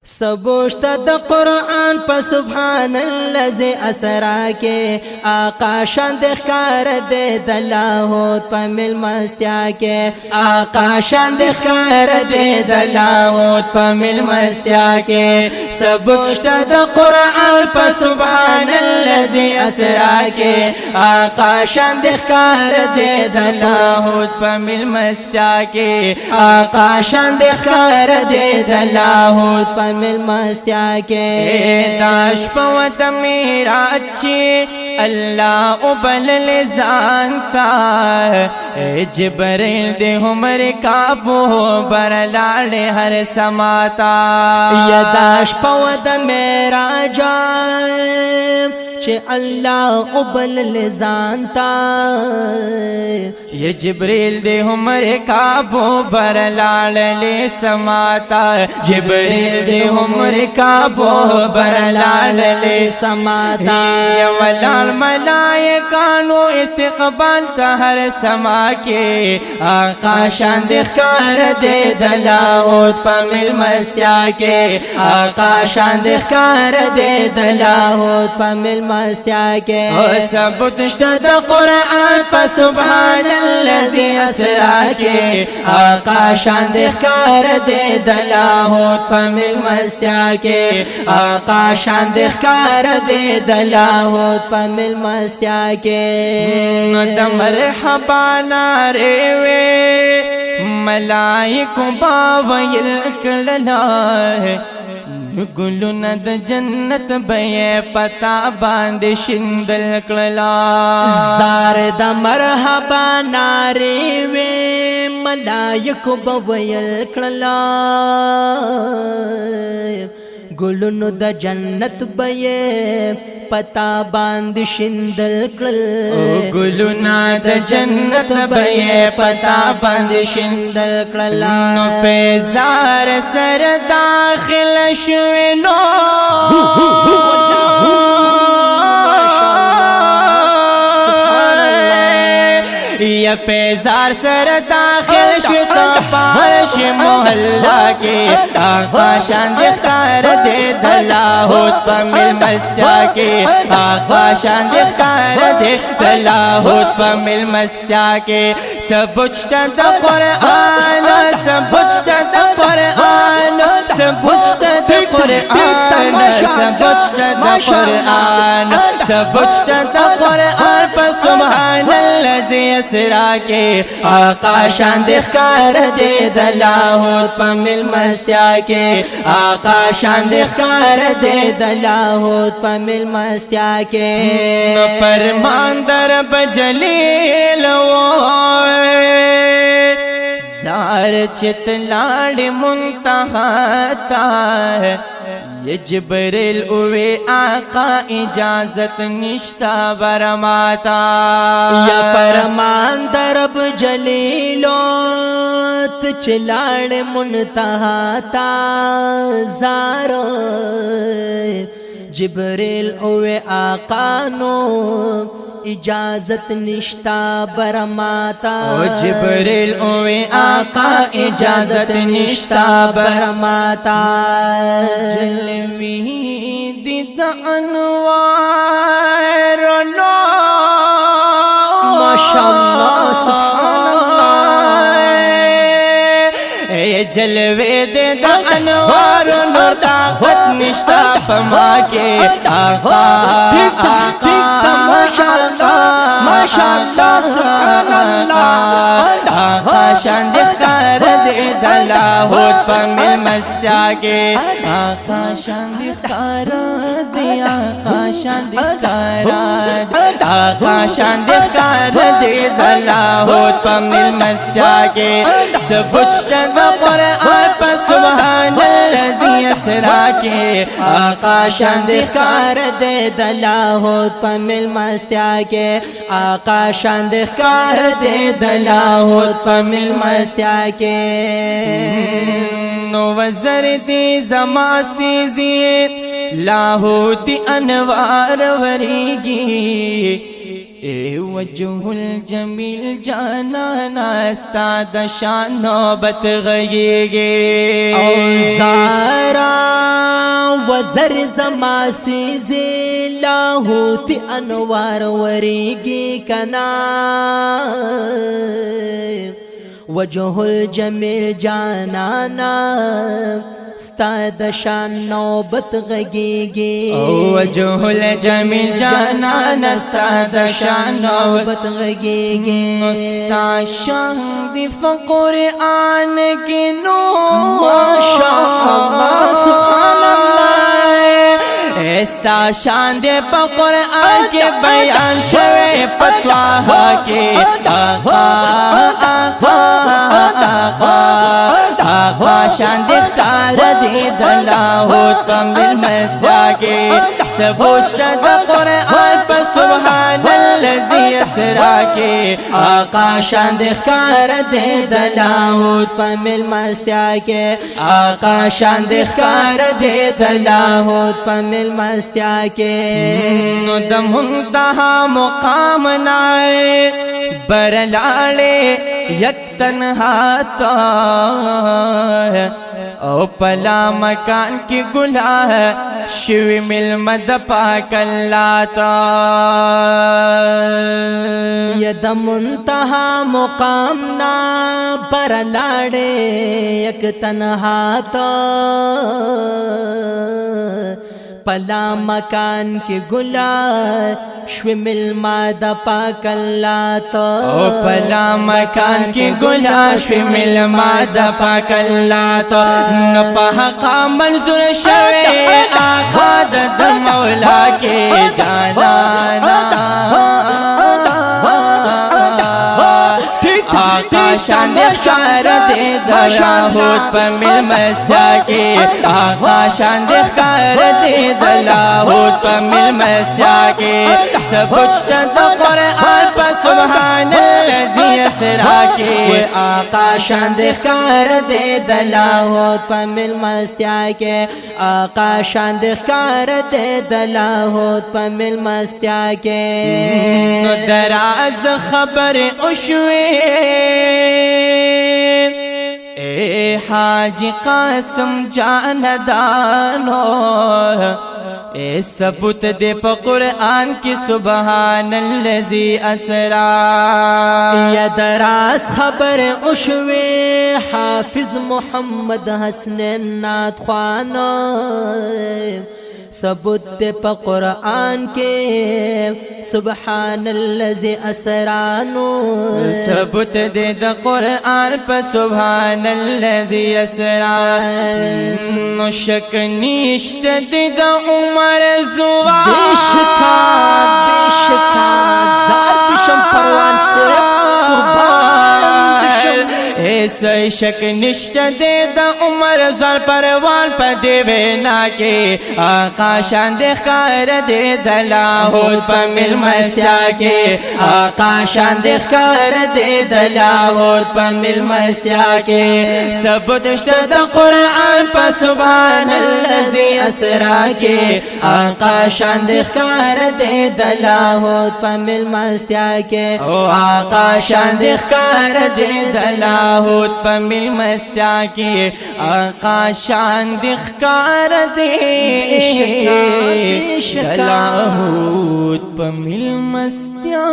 सबोشت د قرآن په سبحان الذي اسرا کې آقا شان د ښکار دے د لاهوت په مل مستیا کې آقا شان د ښکار دے د لاهوت په مل مستیا کې सबोشت د قرآن په سبحان الذي اسرا کې آقا شان د ښکار دے د لاهوت په مل مستیا کې آقا شان د ښکار دے د لاهوت په مل مستیا کے داش پوت میرا چی اللہ ابلل زانتا جبریل دے عمر کابو برلاڑے ہر سماتا یا داش پوت میرا جان چه اللہ ابلل زانتا یہ جبریل دے عمر کابو برلاڑے سماتا جبریل دے عمر کابو برلاڑے سماتا یا ولال ملائکانو استقبال تا ہر سما کے آقا شان دخکار دے دلاوت پا مل مستیا کے آقا شان دخکار دے دلاوت پا مل مستیا کے ثبوت دا قرآن پا سبحان الذي اسرا کے آقا شان دخکار دے دلاوت پا مل مستیا کے آقا شان دخکار دے دلاوت پا مل مستیا کے دا مرحبا نارے وے ملائکو باویل کللا گلونا د جنت بے پتا باند شندل کللا زار دا مرحبا ناری وی ملائکو بویل کللا گلونو دا جنت بے پتا باند شندل کلل گلونا د جنت بے پتا باند شندل کللا نو پیزار سر داخل شوینو یا پیزار سر داخل شتا پارش محلہ کے آقا شان دخکار دے دلاہوت پا مل مستیا کے آقا شان دخکار دے دلاہوت پا مل مستیا کے سبوچتا دا قرآن سبوچتا دا قرآن سبوچتا دا قرآن سبوچتا دا قرآن سبوچتا دا قرآن پا سبحان الذي اسرا کے آقا شان دخکار دے دلاہوت پا مل مستیا کے آقا شان دخکار دے دلاہوت پا مل مستیا کے فرمان در بجلیل زار چت لاڑ منتہاتا یہ جبریل اوے آقا اجازت نشتا برماتا یا فرمان درب جلیلوت چلاڑ منتہاتا زارو جبریل اوے آقا نو اجازت نشتا برماتا جبریل اوے آقا اجازت نشتا برماتا جلوی دید انوار نو ماشاءاللہ سبحان اللہ جلوے دید انوار نو طاقت نشتا پما کے آقا ماشاءاللہ سبحان اللہ آقا شان دخکار دے دلاہوت پا مل مستیا کے آقا شان دخکار دے آقا شان دخکار دے آقا شان دخکار دے دلاہوت پا مل مستیا کے سبوچتا دا قرآن پا سبحان الذي اسرا کے آقا شان دخکار دے دلاہوت پا مل مستیا کے آقا شان دخکار دے دلاہوت پا مل مستیا کے نو وزر دی زما سیزید لاہوتی انوار وریگی اے وجہ الجمیل جانانا استاد شان نوبت غیگی او زارا وزر زما سیزی لاہوت انوار وریگی کنا وجه الجمیل جانانا ستا د شان نوبت غږیږي وجه الجمیل جانانا ستا د شان نوبت غږیږي ستا شان دی قرآن کې نو ماشاءالله سبحان الله ستا شان دے پا قرآن کے بیان شوے پتواہا کے آقا شان دے اختار دے دلاہوت پا من مسدا کے سبوچتا دا قرآن پا سبحان اللذی اسرا کے آقا شان دے اختار دے دلاہوت پا من مسدا کے آقا شان دے اختار دے دلاہوت پا من مستیا کے نو د منتہا مقام نائے برلاڑے یک تنہا تا او پلا مکان کی گناہ شوی مل مد پاک اللہ تا ید منتہا مقام نا برلاڑے یک تنہا تا پلا مکان کی گلا شومل مادہ پاک اللہ تو او پلا مکان کی گلا شومل مادہ پاک اللہ تو نپاہقا منظور شوے آقا دد مولا کے جانانا آقا شان اختار دے دلاہوت پا مل مسدا کے آقا شان اختار دے دلاہوت پا مل مسدا کے سبوچتا دا قرآن پا سبحان اللذی اسرا کے آقا شان اختار دے دلاہوت پا مل مسدا کے آقا شان اختار دے دلاہوت پا مل مسدا کے نو دراز خبر اشوے اے حاجی قاسم جاندانو اے ثبوت دے پا قرآن کی سبحان اللذی اسرا یا دراز خبر اشوے حافظ محمد حسن نات خوانو ثبوت دے پا قرآن کے سبحان اللذی اسرانو ثبوت دے دا قرآن پا سبحان اللذی اسرانو شک نیشت دے دا عمر زوار بیشکا زار بشم پروان سے قربان بشم ایسا شک نشت دے دا عمر زار پروان پا دیوینا کے آقا شان دے خار دے دلاہوت پا مل مسیا کے آقا شان دے خار دے دلاہوت پا مل مسیا کے ثبوت اشتا دا قرآن پا سبحان اللذی اسرا کے آقا شان دے خار دے دلاہوت پا مل مسیا کے آقا شان دے خار دے دلاہوت پا مل مسیا کے آقا شان دے خار دے دلاہوت پا مل مستیاں